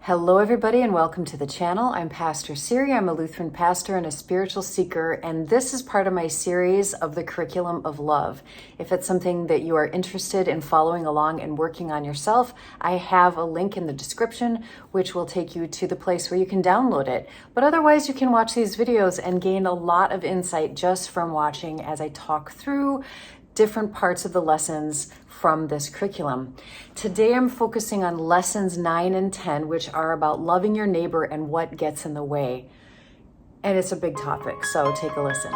Hello, everybody, and welcome to the channel. I'm Pastor Siri. I'm a Lutheran pastor and a spiritual seeker, and this is part of my series of the Curriculum of Love. If it's something that you are interested in following along and working on yourself, I have a link in the description, which will take you to the place where you can download it. But otherwise, you can watch these videos and gain a lot of insight just from watching as I talk through different parts of the lessons from this curriculum. Today I'm focusing on lessons 9 and 10, which are about loving your neighbor and what gets in the way. And it's a big topic, so take a listen.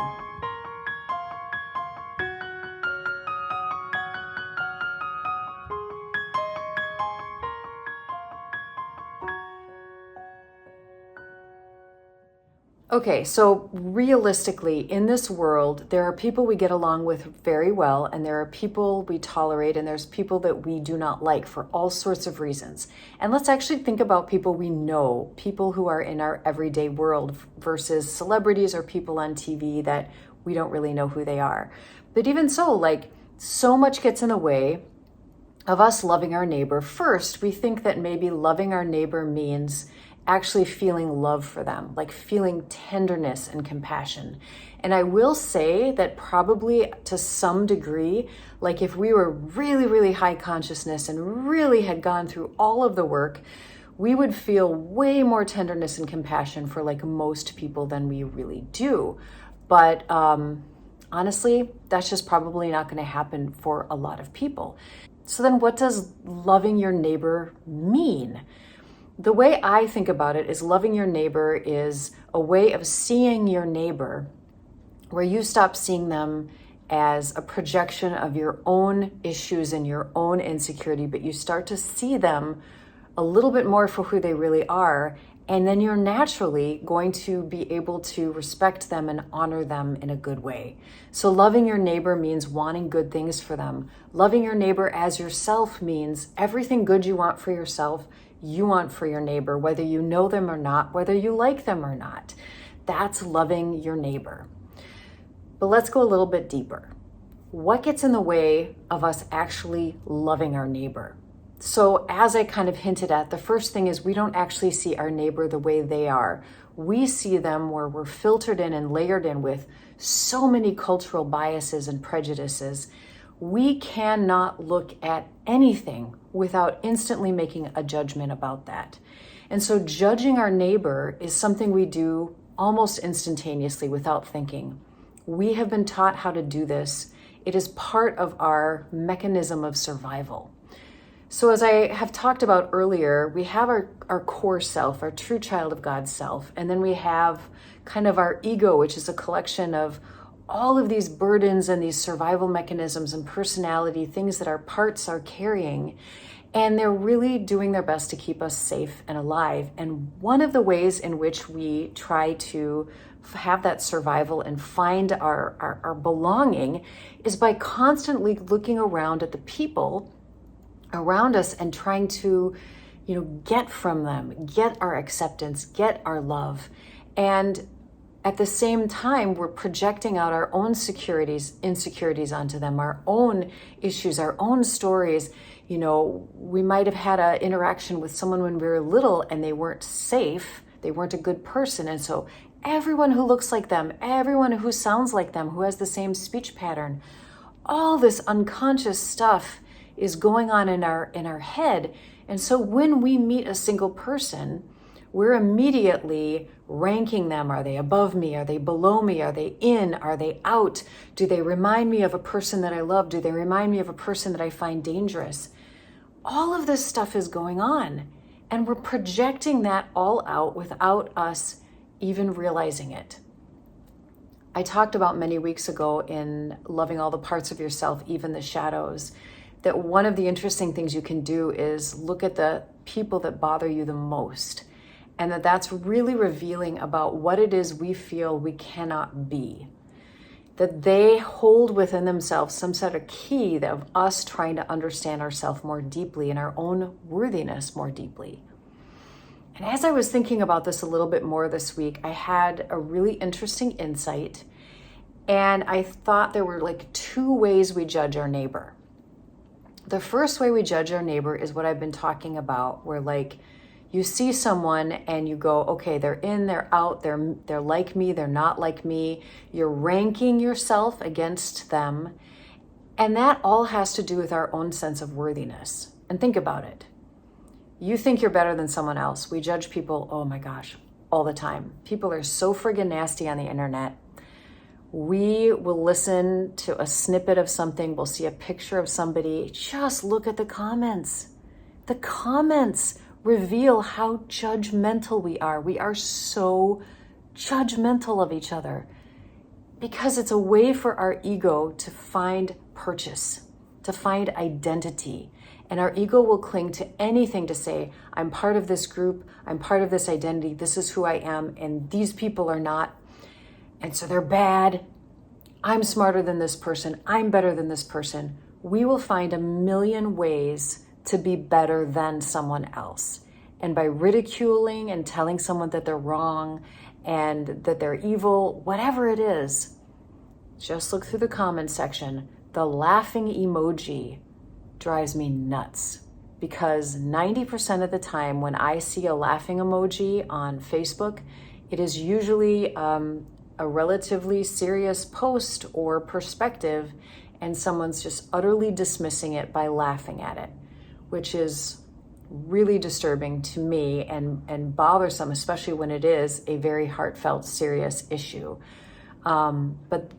Okay, so realistically, in this world, there are people we get along with very well, and there are people we tolerate, and there's people that we do not like for all sorts of reasons. And let's actually think about people we know, people who are in our everyday world versus celebrities or people on TV that we don't really know who they are. But even so, so much gets in the way of us loving our neighbor. First, we think that maybe loving our neighbor means actually feeling love for them, like feeling tenderness and compassion. And I will say that probably to some degree, like if we were really, really high consciousness and really had gone through all of the work, we would feel way more tenderness and compassion for like most people than we really do. But honestly, that's just probably not going to happen for a lot of people. So then what does loving your neighbor mean? The way I think about it is loving your neighbor is a way of seeing your neighbor where you stop seeing them as a projection of your own issues and your own insecurity, but you start to see them a little bit more for who they really are. And then you're naturally going to be able to respect them and honor them in a good way. So loving your neighbor means wanting good things for them. Loving your neighbor as yourself means everything good you want for yourself, you want for your neighbor, whether you know them or not, whether you like them or not. That's loving your neighbor. But let's go a little bit deeper. What gets in the way of us actually loving our neighbor? So as I kind of hinted at, the first thing is we don't actually see our neighbor the way they are. We see them where we're filtered in and layered in with so many cultural biases and prejudices. We cannot look at anything without instantly making a judgment about that. And so judging our neighbor is something we do almost instantaneously without thinking. We have been taught how to do this. It is part of our mechanism of survival. So as I have talked about earlier, we have our core self, our true child of God self, and then we have kind of our ego, which is a collection of all of these burdens and these survival mechanisms and personality, things that our parts are carrying. And they're really doing their best to keep us safe and alive. And one of the ways in which we try to have that survival and find our belonging is by constantly looking around at the people around us and trying to, get from them, get our acceptance, get our love. And at the same time, we're projecting out our own insecurities onto them, our own issues, our own stories. We might have had an interaction with someone when we were little and they weren't safe, they weren't a good person. And so everyone who looks like them, everyone who sounds like them, who has the same speech pattern, all this unconscious stuff is going on in our head. And so when we meet a single person, we're immediately ranking them. Are they above me? Are they below me? Are they in? Are they out? Do they remind me of a person that I love? Do they remind me of a person that I find dangerous? All of this stuff is going on, and we're projecting that all out without us even realizing it. I talked about many weeks ago in Loving All the Parts of Yourself, Even the Shadows, that one of the interesting things you can do is look at the people that bother you the most. And that's really revealing about what it is we feel we cannot be. That they hold within themselves some sort of key of us trying to understand ourselves more deeply and our own worthiness more deeply. And as I was thinking about this a little bit more this week, I had a really interesting insight. And I thought there were like two ways we judge our neighbor. The first way we judge our neighbor is what I've been talking about, where You see someone and you go, okay, they're in, they're out, they're like me, they're not like me. You're ranking yourself against them. And that all has to do with our own sense of worthiness. And think about it. You think you're better than someone else. We judge people, oh my gosh, all the time. People are so friggin' nasty on the internet. We will listen to a snippet of something. We'll see a picture of somebody. Just look at the comments. The comments reveal how judgmental we are. We are so judgmental of each other because it's a way for our ego to find purchase, to find identity. And our ego will cling to anything to say, I'm part of this group, I'm part of this identity, this is who I am, and these people are not. And so they're bad. I'm smarter than this person. I'm better than this person. We will find a million ways to be better than someone else. And by ridiculing and telling someone that they're wrong and that they're evil, whatever it is, just look through the comment section. The laughing emoji drives me nuts because 90% of the time when I see a laughing emoji on Facebook, it is usually a relatively serious post or perspective, and someone's just utterly dismissing it by laughing at it, which is really disturbing to me and bothersome, especially when it is a very heartfelt, serious issue. But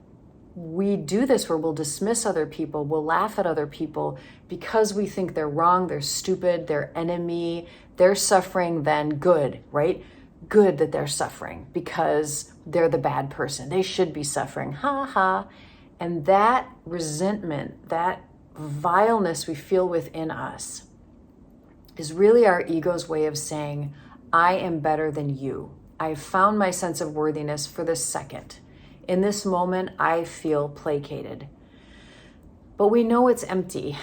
we do this where we'll dismiss other people, we'll laugh at other people because we think they're wrong, they're stupid, they're enemy, they're suffering, then good, right? Good that they're suffering because they're the bad person. They should be suffering, ha ha. And that resentment, that vileness we feel within us is really our ego's way of saying, I am better than you. I've found my sense of worthiness for this second. In this moment, I feel placated. But we know it's empty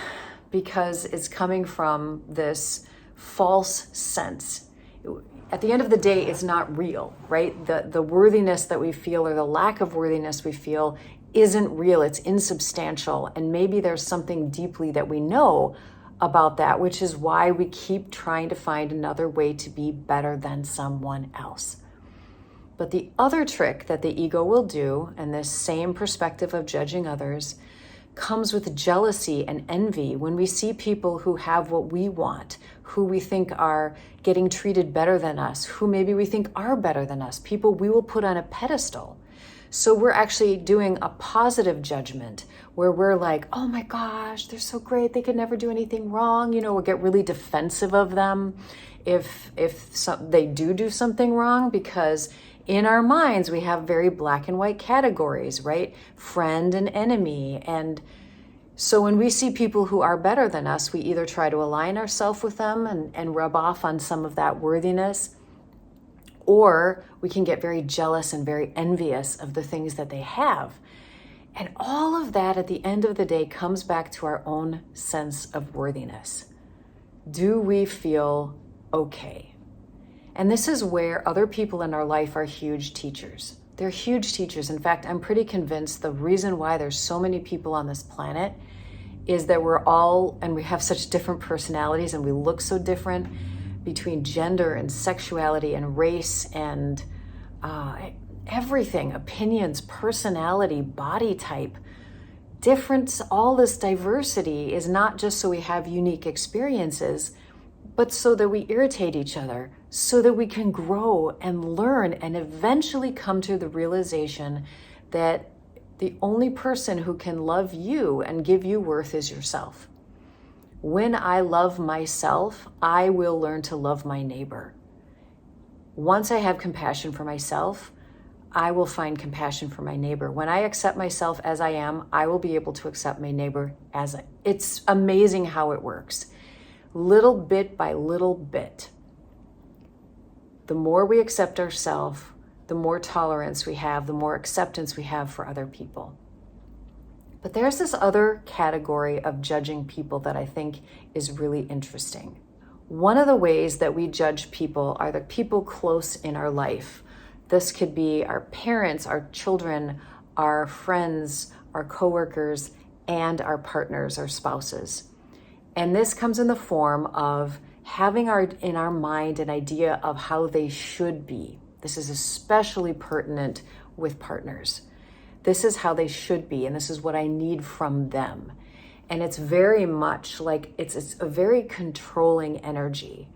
because it's coming from this false sense. At the end of the day, it's not real, right? The worthiness that we feel or the lack of worthiness we feel isn't real. It's insubstantial. And maybe there's something deeply that we know about that, which is why we keep trying to find another way to be better than someone else. But the other trick that the ego will do, and this same perspective of judging others, comes with jealousy and envy when we see people who have what we want, who we think are getting treated better than us, who maybe we think are better than us, people we will put on a pedestal. So we're actually doing a positive judgment where we're like, oh my gosh, they're so great, they could never do anything wrong. We'll get really defensive of them if they do something wrong, because in our minds, we have very black and white categories, right? Friend and enemy. And so when we see people who are better than us, we either try to align ourselves with them and rub off on some of that worthiness, or we can get very jealous and very envious of the things that they have. And all of that at the end of the day comes back to our own sense of worthiness. Do we feel okay? And this is where other people in our life are huge teachers. They're huge teachers. In fact, I'm pretty convinced the reason why there's so many people on this planet is that we have such different personalities and we look so different between gender and sexuality and race and everything, opinions, personality, body type. Difference, all this diversity is not just so we have unique experiences, but so that we irritate each other, so that we can grow and learn and eventually come to the realization that the only person who can love you and give you worth is yourself. When I love myself, I will learn to love my neighbor. Once I have compassion for myself, I will find compassion for my neighbor. When I accept myself as I am, I will be able to accept my neighbor as it's amazing how it works. Little bit by little bit. The more we accept ourselves, the more tolerance we have, the more acceptance we have for other people. But there's this other category of judging people that I think is really interesting. One of the ways that we judge people are the people close in our life. This could be our parents, our children, our friends, our coworkers, and our partners or spouses. And this comes in the form of having in our mind an idea of how they should be. This is especially pertinent with partners. This is how they should be, and this is what I need from them. And it's very much like it's a very controlling energy.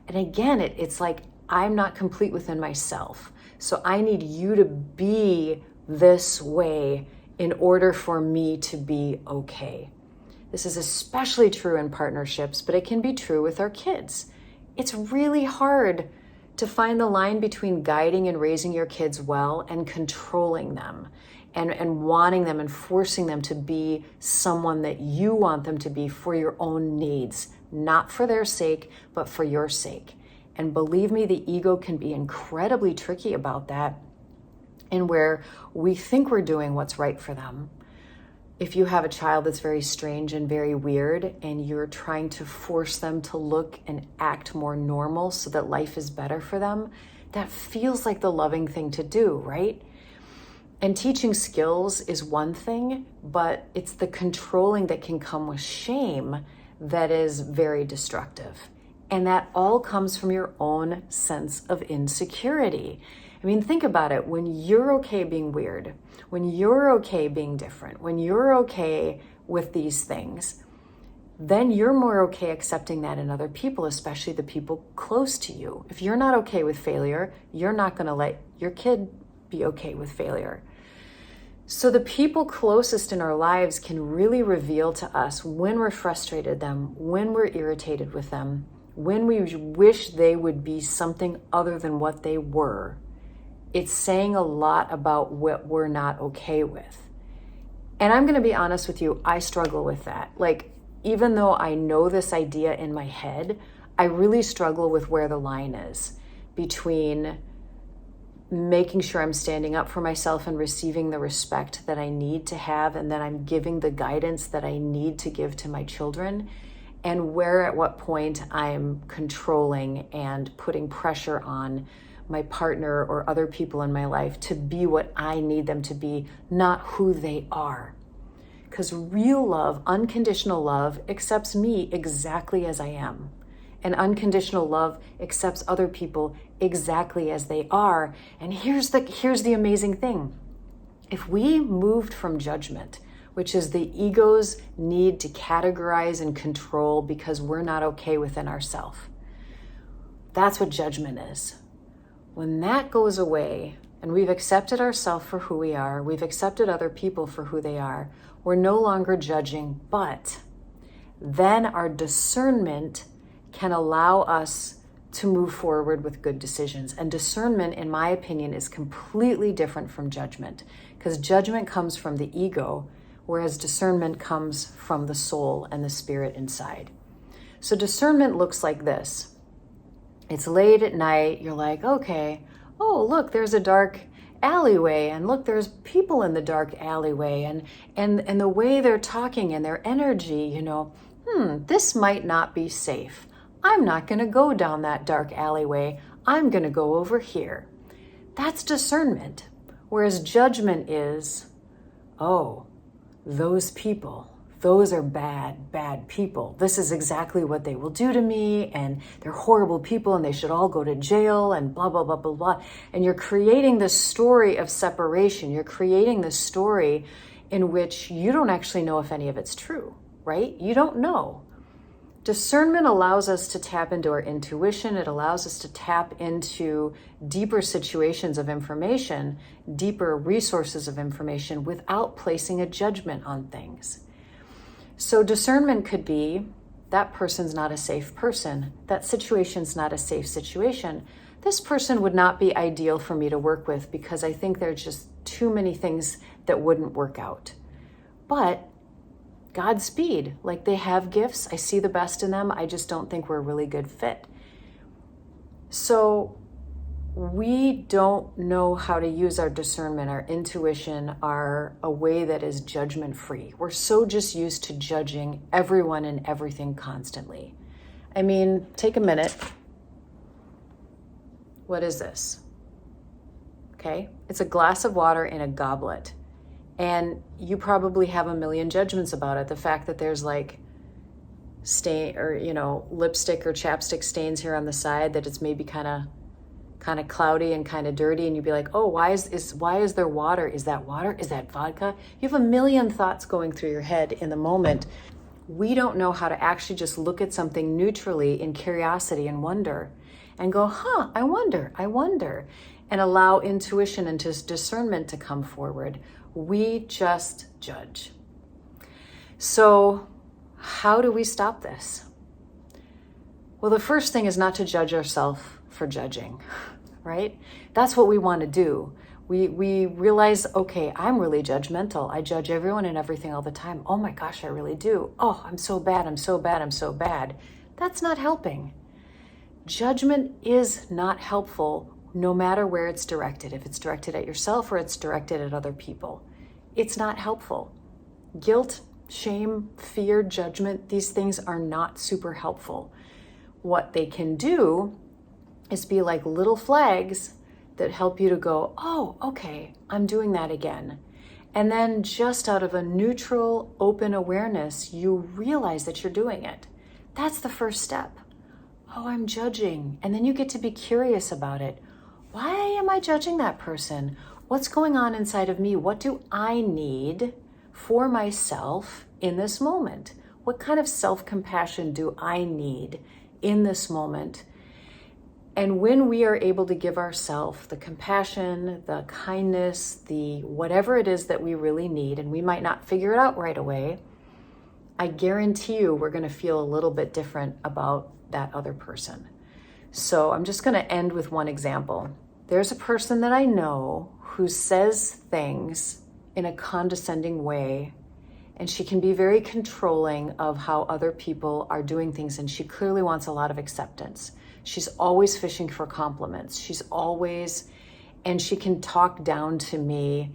And again, it's like I'm not complete within myself. So I need you to be this way in order for me to be okay. This is especially true in partnerships, but it can be true with our kids. It's really hard to find the line between guiding and raising your kids well and controlling them and wanting them and forcing them to be someone that you want them to be for your own needs, not for their sake, but for your sake. And believe me, the ego can be incredibly tricky about that, and where we think we're doing what's right for them. If you have a child that's very strange and very weird, and you're trying to force them to look and act more normal so that life is better for them, that feels like the loving thing to do, right? And teaching skills is one thing, but it's the controlling that can come with shame that is very destructive. And that all comes from your own sense of insecurity. I mean, think about it. When you're okay being weird, when you're okay being different, when you're okay with these things, then you're more okay accepting that in other people, especially the people close to you. If you're not okay with failure, you're not going to let your kid be okay with failure. So the people closest in our lives can really reveal to us when we're frustrated with them, when we're irritated with them, when we wish they would be something other than what they were. It's saying a lot about what we're not okay with. And I'm going to be honest with you, I struggle with that. Like, even though I know this idea in my head, I really struggle with where the line is between making sure I'm standing up for myself and receiving the respect that I need to have, and that I'm giving the guidance that I need to give to my children, and where at what point I'm controlling and putting pressure on my partner or other people in my life to be what I need them to be, not who they are. Because real love, unconditional love, accepts me exactly as I am. And unconditional love accepts other people exactly as they are. And here's the amazing thing. If we moved from judgment, which is the ego's need to categorize and control because we're not okay within ourselves, that's what judgment is. When that goes away and we've accepted ourselves for who we are, we've accepted other people for who they are, we're no longer judging, but then our discernment can allow us to move forward with good decisions. And discernment, in my opinion, is completely different from judgment, because judgment comes from the ego, whereas discernment comes from the soul and the spirit inside. So discernment looks like this. It's late at night, you're like, okay, oh, look, there's a dark alleyway, and look, there's people in the dark alleyway, and the way they're talking and their energy, this might not be safe. I'm not going to go down that dark alleyway. I'm going to go over here. That's discernment. Whereas judgment is, oh, those people, those are bad people. This is exactly what they will do to me, and they're horrible people, and they should all go to jail, and blah, blah, blah, blah, blah. And you're creating this story of separation. You're creating this story in which you don't actually know if any of it's true, right? You don't know. Discernment allows us to tap into our intuition. It allows us to tap into deeper situations of information, deeper resources of information without placing a judgment on things. So discernment could be, that person's not a safe person. That situation's not a safe situation. This person would not be ideal for me to work with because I think there's just too many things that wouldn't work out. But Godspeed, like, they have gifts. I see the best in them. I just don't think we're a really good fit. So we don't know how to use our discernment, our intuition, a way that is judgment-free. We're so just used to judging everyone and everything constantly. I mean, take a minute. What is this? Okay, it's a glass of water in a goblet. And you probably have a million judgments about it. The fact that there's like stain or, lipstick or chapstick stains here on the side, that it's maybe kind of cloudy and kind of dirty, and you'd be like, oh, why is there water? Is that water? Is that vodka? You have a million thoughts going through your head in the moment. We don't know how to actually just look at something neutrally in curiosity and wonder and go, I wonder, and allow intuition and just discernment to come forward. We just judge. So how do we stop this? Well, the first thing is not to judge ourselves for judging, right? That's what we want to do. We realize, okay, I'm really judgmental. I judge everyone and everything all the time. Oh my gosh, I really do. Oh, I'm so bad, I'm so bad, I'm so bad. That's not helping. Judgment is not helpful no matter where it's directed. If it's directed at yourself or it's directed at other people, it's not helpful. Guilt, shame, fear, judgment, these things are not super helpful. What they can do is be like little flags that help you to go, oh, okay, I'm doing that again. And then just out of a neutral, open awareness, you realize that you're doing it. That's the first step. Oh, I'm judging. And then you get to be curious about it. Why am I judging that person? What's going on inside of me? What do I need for myself in this moment? What kind of self-compassion do I need in this moment? And when we are able to give ourselves the compassion, the kindness, the whatever it is that we really need, and we might not figure it out right away, I guarantee you we're going to feel a little bit different about that other person. So I'm just going to end with one example. There's a person that I know who says things in a condescending way, and she can be very controlling of how other people are doing things, and she clearly wants a lot of acceptance. She's always fishing for compliments. And she can talk down to me.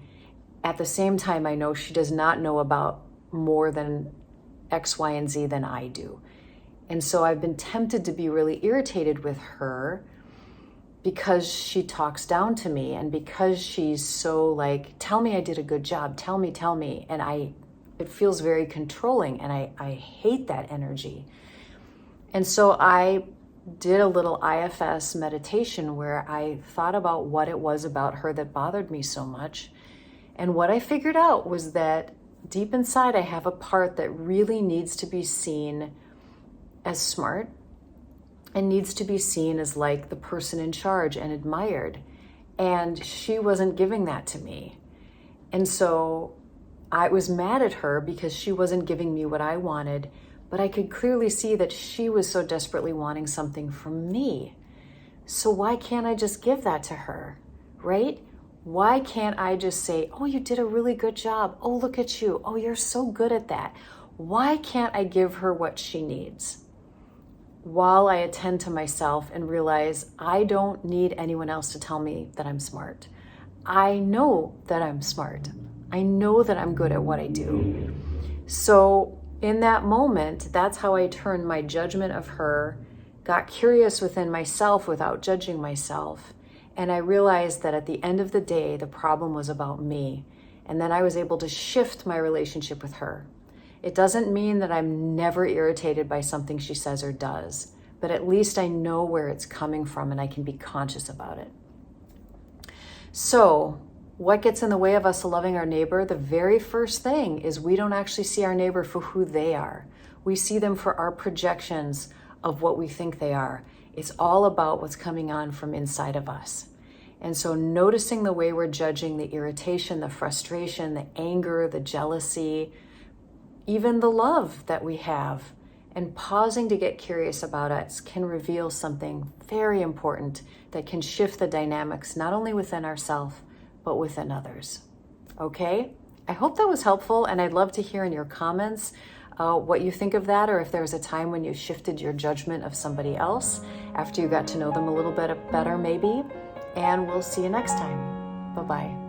At the same time, I know she does not know about more than X, Y, and Z than I do. And so I've been tempted to be really irritated with her because she talks down to me, and because she's so like, tell me I did a good job, tell me. And it feels very controlling, and I hate that energy. And so I did a little IFS meditation where I thought about what it was about her that bothered me so much. And what I figured out was that deep inside, I have a part that really needs to be seen as smart and needs to be seen as like the person in charge and admired. And she wasn't giving that to me. And so I was mad at her because she wasn't giving me what I wanted. But I could clearly see that she was so desperately wanting something from me. So why can't I just give that to her, right? Why can't I just say, oh, you did a really good job. Oh, look at you. Oh, you're so good at that. Why can't I give her what she needs while I attend to myself and realize I don't need anyone else to tell me that I'm smart. I know that I'm smart. I know that I'm good at what I do. So in that moment, that's how I turned my judgment of her, got curious within myself without judging myself. And I realized that at the end of the day, the problem was about me. And then I was able to shift my relationship with her. It doesn't mean that I'm never irritated by something she says or does, but at least I know where it's coming from and I can be conscious about it. So what gets in the way of us loving our neighbor? The very first thing is we don't actually see our neighbor for who they are. We see them for our projections of what we think they are. It's all about what's coming on from inside of us. And so noticing the way we're judging, the irritation, the frustration, the anger, the jealousy, even the love that we have, and pausing to get curious about us can reveal something very important that can shift the dynamics, not only within ourselves, but within others. Okay? I hope that was helpful, and I'd love to hear in your comments what you think of that, or if there was a time when you shifted your judgment of somebody else after you got to know them a little bit better, maybe. And we'll see you next time. Bye-bye.